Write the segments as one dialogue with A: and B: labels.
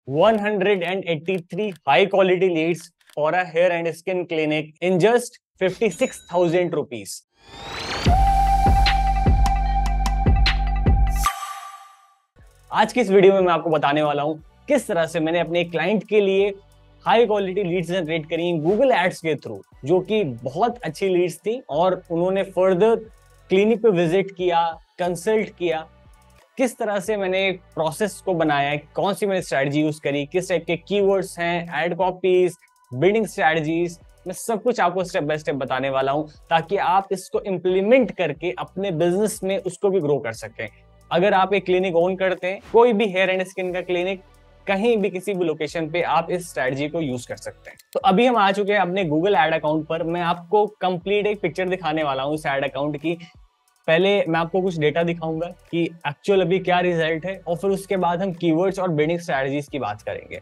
A: 183 high quality leads for a hair and skin clinic in just 56,000 rupees. आज की इस video में मैं आपको बताने वाला हूं किस तरह से मैंने अपने क्लाइंट के लिए हाई क्वालिटी लीड्स जनरेट करी गूगल एड्स के थ्रू, जो कि बहुत अच्छी लीड्स थी और उन्होंने फर्दर क्लिनिक पे विजिट किया, कंसल्ट किया। किस तरह से मैंने प्रोसेस को बनाया, कौन सी मैंने स्ट्रैटेजी यूज करी, किस टाइप के कीवर्ड्स हैं, एड कॉपीज, बिल्डिंग स्ट्रैटेजीज, मैं सब कुछ आपको स्टेप बाय स्टेप बताने वाला हूं ताकि आप इसको इम्प्लीमेंट करके अपने बिजनेस में उसको भी ग्रो कर सकें। अगर आप एक क्लिनिक ओन करते हैं, कोई भी हेयर एंड स्किन का क्लिनिक, कहीं भी किसी भी लोकेशन पे आप इस स्ट्रैटेजी को यूज कर सकते हैं। तो अभी हम आ चुके हैं अपने गूगल एड अकाउंट पर। मैं आपको कंप्लीट एक पिक्चर दिखाने वाला हूँ इस एड अकाउंट की। पहले मैं आपको कुछ डेटा दिखाऊंगा कि एक्चुअल अभी क्या रिजल्ट है, और फिर उसके बाद हम कीवर्ड्स और बिल्डिंग स्ट्रैटेजीज की बात करेंगे।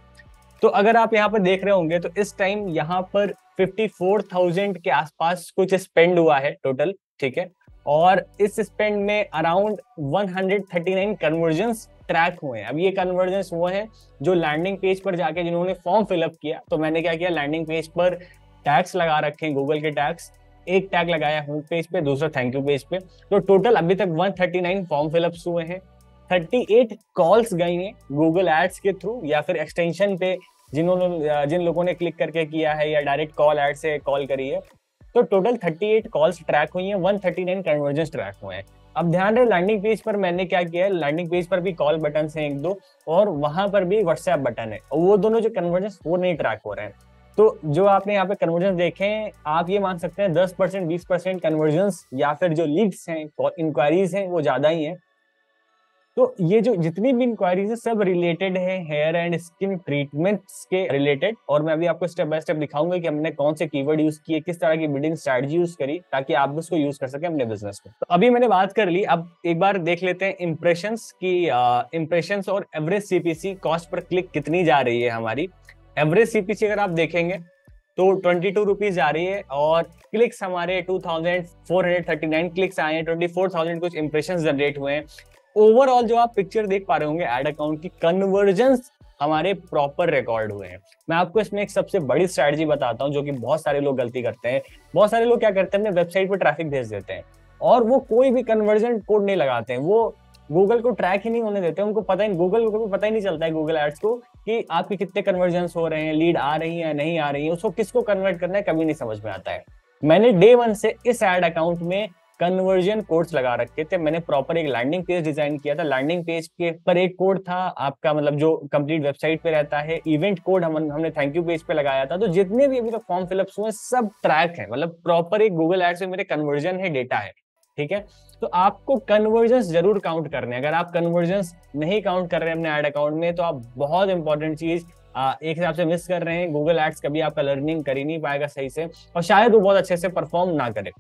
A: तो अगर आप यहाँ पर देख रहे होंगे तो इस टाइम यहाँ पर 54,000 के आसपास कुछ स्पेंड हुआ है टोटल, ठीक है। और इस स्पेंड में अराउंड 139 कन्वर्जन्स ट्रैक हुए हैं। अब ये कन्वर्जन्स वो हैं जो लैंडिंग पेज पर जाके जिन्होंने फॉर्म फिलअप किया। तो मैंने क्या किया, लैंडिंग पेज पर टैग्स लगा रखे हैं, गूगल के टैग्स। एक टैग लगाया होम पेज पे, दूसरा थैंक यू पेज पे। तो टोटल अभी तक 139 फॉर्म फिलअप्स हुए हैं, 38 कॉल्स गई हैं गूगल एड्स के थ्रू या फिर एक्सटेंशन पे जिन लोगों ने क्लिक करके किया है या डायरेक्ट कॉल एड से कॉल करी है। तो टोटल 38 कॉल्स ट्रैक हुई हैं, 139 कन्वर्जन्स ट्रैक हुए हैं। अब ध्यान रहे, लैंडिंग पेज पर मैंने क्या किया है, लैंडिंग पेज पर भी कॉल बटन हैं एक दो, और वहां पर भी व्हाट्सएप बटन है, और वो दोनों जो कन्वर्जन्स वो नहीं ट्रैक हो रहे हैं। तो जो आपने यहाँ पे कन्वर्जन देखे हैं, आप ये मान सकते हैं 10% 20% कन्वर्जन्स या फिर जो लीड्स हैं, इंक्वायरीज हैं, वो ज्यादा ही हैं। तो ये जो जितनी भी इंक्वायरीज है सब रिलेटेड है हेयर एंड स्किन ट्रीटमेंट्स के रिलेटेड। और मैं अभी आपको स्टेप बाय स्टेप दिखाऊंगा कि हमने कौन से कीवर्ड यूज किए, किस तरह की बिल्डिंग स्ट्रैटेजी यूज करी, ताकि आप भी उसको यूज कर सकें अपने बिजनेस में। तो अभी मैंने बात कर ली, अब एक बार देख लेते हैं इंप्रेशंस की। इंप्रेशंस और average CPC cost per click कितनी जा रही है हमारी। एवरेज सीपीसी अगर आप देखेंगे तो 22 रुपीज आ रही है, और क्लिक्स हमारे 2439 क्लिक्स आए हैं, 24,000 कुछ इंप्रेशंस जनरेट हुए हैं। ओवरऑल जो आप पिक्चर देख पा रहे होंगे एड अकाउंट की, कन्वर्जन्स हमारे प्रॉपर रिकॉर्ड हुए हैं। मैं आपको इसमें एक सबसे बड़ी स्ट्रैटेजी बताता हूं जो कि बहुत सारे लोग गलती करते हैं। बहुत सारे लोग क्या करते हैं, अपने वेबसाइट पर ट्रैफिक भेज देते हैं और वो कोई भी कन्वर्जन कोड नहीं लगाते हैं, वो गूगल को ट्रैक ही नहीं होने देते। उनको पता ही, गूगल को पता ही नहीं चलता है, गूगल एड्स को, कि आपके कितने कन्वर्जन्स हो रहे हैं, लीड आ रही है या नहीं आ रही है, उसको किसको कन्वर्ट करना है कभी नहीं समझ में आता है। मैंने डे 1 से इस एड अकाउंट में कन्वर्जन कोड्स लगा रखे थे। मैंने प्रॉपर एक लैंडिंग पेज डिजाइन किया था। लैंडिंग पेज के पर एक कोड था आपका, मतलब जो कंप्लीट वेबसाइट पे रहता है। इवेंट कोड हमने थैंक यू पेज पे लगाया था। तो जितने भी अभी तक फॉर्म फिलअप्स हुए सब ट्रैक है, मतलब प्रॉपर एक गूगल एड्स में मेरे कन्वर्जन है, डेटा है, ठीक है। तो आपको कन्वर्जन्स जरूर काउंट करने हैं। अगर आप कन्वर्जन्स नहीं काउंट कर रहे हैं अपने एड अकाउंट में, तो आप बहुत इंपॉर्टेंट चीज एक हिसाब से मिस कर रहे हैं। गूगल एड्स कभी आपका लर्निंग कर ही नहीं पाएगा सही से, और शायद वो बहुत अच्छे से परफॉर्म ना करे।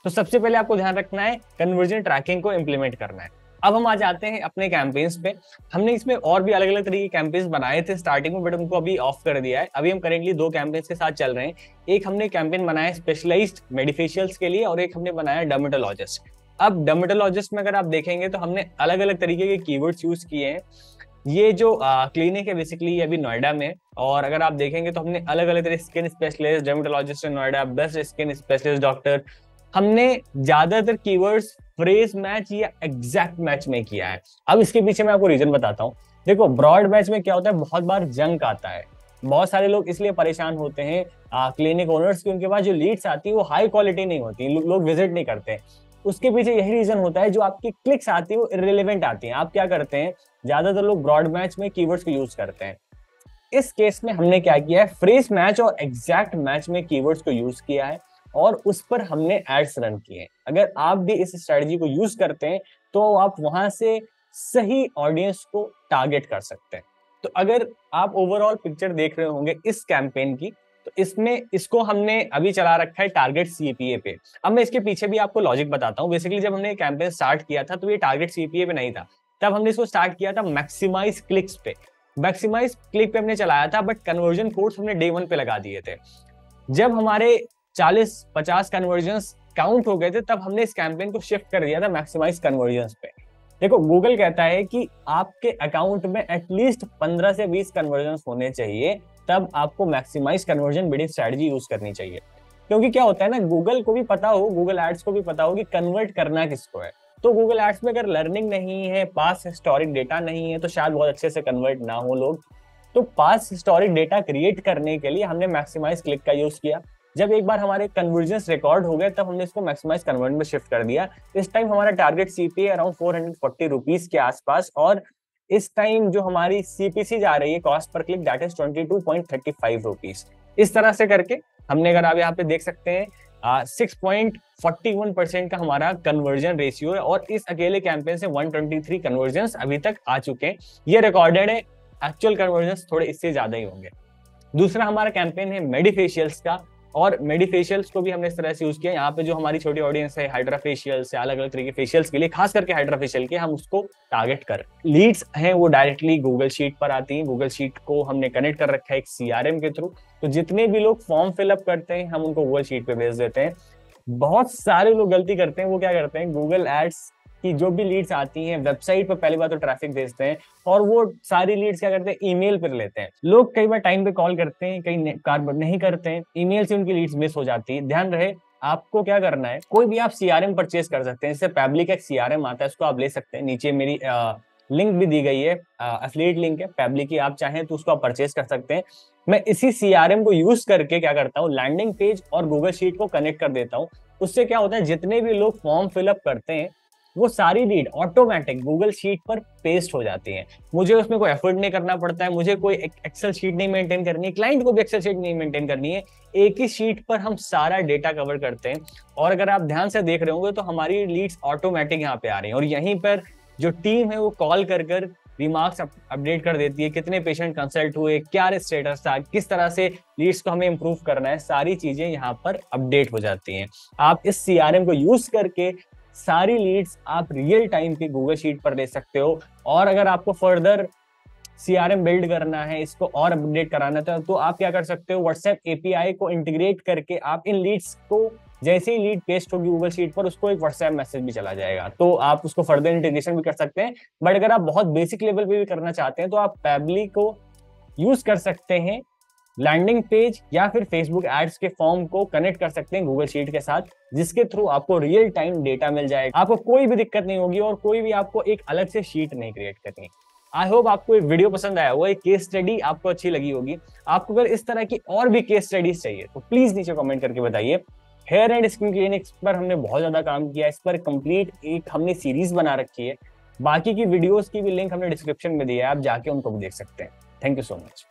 A: तो सबसे पहले आपको ध्यान रखना है, कन्वर्जन ट्रैकिंग को इंप्लीमेंट करना है। अब हम आ जाते हैं अपने कैंपेन्स पे। हमने इसमें और भी अलग अलग तरीके के कैंपेन्स बनाए थे स्टार्टिंग में, बट उनको अभी ऑफ कर दिया है। अभी हम करेंटली 2 कैंपेन्स के साथ चल रहे हैं। एक हमने कैंपेन बनाया स्पेशलाइज्ड मेडिफेशियल्स के लिए, और एक हमने बनाया डर्मेटोलॉजिस्ट। अब डर्मेटोलॉजिस्ट में अगर आप देखेंगे तो हमने अलग अलग तरीके के कीवर्ड्स यूज किए हैं। ये जो क्लिनिक है बेसिकली अभी नोएडा में, और अगर आप देखेंगे तो हमने अलग अलग तरह skin specialist, dermatologist in Noida, best skin specialist doctor, हमने ज्यादातर कीवर्ड्स फ्रेज मैच या एग्जैक्ट मैच में किया है। अब इसके पीछे मैं आपको रीजन बताता हूँ। देखो, ब्रॉड मैच में क्या होता है, बहुत बार जंक आता है। बहुत सारे लोग इसलिए परेशान होते हैं क्लिनिक ओनर्स की, उनके पास जो लीड्स आती है वो हाई क्वालिटी नहीं होती, लोग विजिट नहीं करते। उसके पीछे यही रीजन होता है, जो आपकी क्लिक्स आती है वो इररिलेवेंट आती है। आप क्या करते हैं, ज्यादातर लोग ब्रॉड मैच में कीवर्ड्स को यूज करते हैं। इस केस में हमने क्या किया है, फ्रेज मैच और एग्जैक्ट मैच में कीवर्ड्स को यूज किया है, और उस पर हमने एड्स रन किए। अगर आप भी इस स्ट्रेटजी को यूज करते हैं तो आप वहां से सही ऑडियंस को टारगेट कर सकते हैं। तो अगर आप ओवरऑल पिक्चर देख रहे होंगे इस कैंपेन की, तो इसमें इसको हमने अभी चला रखा है टारगेट सीपीए पे। अब मैं इसके पीछे भी आपको लॉजिक बताता हूँ। बेसिकली जब हमने कैंपेन स्टार्ट किया था तो ये टारगेट सीपीए पे नहीं था, तब हमने इसको स्टार्ट किया था मैक्सिमाइज क्लिक्स पे। मैक्सिमाइज क्लिक पे हमने चलाया था, बट कन्वर्जन कोड्स हमने डे 1 पे लगा दिए थे। जब हमारे 40-50 कन्वर्जन्स काउंट हो गए थे, तब हमने इस कैंपेन को शिफ्ट कर दिया था मैक्सिमाइज कन्वर्जन्स पे। देखो, गूगल कहता है कि आपके अकाउंट में एटलीस्ट 15 से 20 कन्वर्जन होने चाहिए, तब आपको maximise conversion bidding strategy use करनी चाहिए। क्योंकि क्या होता है ना, गूगल को भी पता हो, गूगल एड्स को भी पता हो कि कन्वर्ट करना किसको है। तो गूगल एड्स में अगर लर्निंग नहीं है, पास हिस्टोरिक डेटा नहीं है, तो शायद बहुत अच्छे से कन्वर्ट ना हो लोग। तो पास हिस्टोरिक डेटा क्रिएट करने के लिए हमने मैक्सिमाइज क्लिक का यूज किया। जब एक बार हमारे कन्वर्जन्स रिकॉर्ड हो गए, तब हमने इसको मैक्सिमाइज कन्वर्ट में शिफ्ट कर दिया। इस टाइम हमारा टारगेट सीपीए अराउंड 440 रुपीज के आसपास, और इस टाइम जो हमारी सीपीसी जा रही है, cost per click, that is 22.35 rupees. इस तरह से करके हमने, अगर आप यहाँ पे देख सकते हैं, 6.41% का हमारा कन्वर्जन रेशियो है, और इस अकेले कैंपेन से 123 कन्वर्जन अभी तक आ चुके हैं। ये रिकॉर्डेड है, एक्चुअल कन्वर्जन थोड़े इससे ज्यादा ही होंगे। दूसरा हमारा कैंपेन है मेडिफेशियल्स का, और मेडिफेशियल्स को भी हमने इस तरह से यूज किया। यहाँ पे जो हमारी छोटी ऑडियंस है, हाइड्रा फेशियल्स या अलग अलग तरीके फेशियल्स के लिए, खास करके हाइड्रा फेशियल के, हम उसको टारगेट कर। लीड्स हैं वो डायरेक्टली गूगल शीट पर आती हैं। गूगल शीट को हमने कनेक्ट कर रखा है एक सीआरएम के थ्रू, तो जितने भी लोग फॉर्म फिलअप करते हैं, हम उनको गूगल शीट पे भेज देते हैं। बहुत सारे लोग गलती करते हैं, वो क्या करते हैं, गूगल एड्स की जो भी लीड्स आती हैं वेबसाइट पर पहली बार तो ट्रैफिक भेजते हैं, और वो सारी लीड्स क्या करते हैं, ईमेल पर लेते हैं। लोग कई बार टाइम पे कॉल करते हैं, कई नहीं करते हैं, ईमेल से उनकी लीड्स मिस हो जाती है। ध्यान रहे, आपको क्या करना है, कोई भी आप सीआरएम परचेज कर सकते हैं। जैसे पैब्लिक एक सीआरएम आता है, उसको आप ले सकते हैं। नीचे मेरी लिंक भी दी गई है, एफिलिएट लिंक है पैब्लिक की, आप चाहें तो उसको आप परचेज कर सकते हैं। मैं इसी सीआरएम को यूज करके क्या करता हूँ, लैंडिंग पेज और गूगल शीट को कनेक्ट कर देता हूँ। उससे क्या होता है, जितने भी लोग फॉर्म फिलअप करते हैं, वो सारी लीड ऑटोमेटिक गूगल शीट पर पेस्ट हो जाती है। मुझे उसमें कोई एफर्ट नहीं करना पड़ता है, मुझे कोई एक्सेल शीट नहीं मेंटेन करनी है, क्लाइंट को भी एक्सेल शीट नहीं मेंटेन करनी है। एक ही शीट पर हम सारा डेटा कवर करते हैं। और अगर आप ध्यान से देख रहे होंगे तो हमारी लीड्स ऑटोमेटिक यहाँ पे आ रही हैं, और यहीं पर जो टीम है वो कॉल कर रिमार्क्स अपडेट कर देती है, कितने पेशेंट कंसल्ट हुए, क्या स्टेटस था, किस तरह से लीड्स को हमें इंप्रूव करना है, सारी चीजें यहाँ पर अपडेट हो जाती हैं। आप इस सीआरएम को यूज करके सारी लीड्स आप रियल टाइम पे गूगल शीट पर ले सकते हो। और अगर आपको फर्दर सीआरएम बिल्ड करना है, इसको और अपडेट कराना था, तो आप क्या कर सकते हो, व्हाट्सएप एपीआई को इंटीग्रेट करके आप इन लीड्स को, जैसे ही लीड पेस्ट होगी गूगल शीट पर, उसको एक व्हाट्सएप मैसेज भी चला जाएगा, तो आप उसको फर्दर इंटीग्रेशन भी कर सकते हैं। बट अगर आप बहुत बेसिक लेवल पे भी करना चाहते हैं, तो आप पैबली को यूज कर सकते हैं, लैंडिंग पेज या फिर फेसबुक एड्स के फॉर्म को कनेक्ट कर सकते हैं गूगल शीट के साथ, जिसके थ्रू आपको रियल टाइम डेटा मिल जाएगा। आपको कोई भी दिक्कत नहीं होगी, और कोई भी आपको एक अलग से शीट नहीं क्रिएट करनी। आई होप आपको ये वीडियो पसंद आया होगा, एक केस स्टडी आपको अच्छी लगी होगी। आपको अगर इस तरह की और भी केस स्टडीज चाहिए तो प्लीज नीचे कमेंट करके बताइए। हेयर एंड स्किन क्लिनिक्स पर हमने बहुत ज्यादा काम किया, इस पर कंप्लीट एक हमने सीरीज बना रखी है। बाकी की वीडियोस की भी लिंक हमने डिस्क्रिप्शन में दी है, आप जाके उनको भी देख सकते हैं। Thank you so much.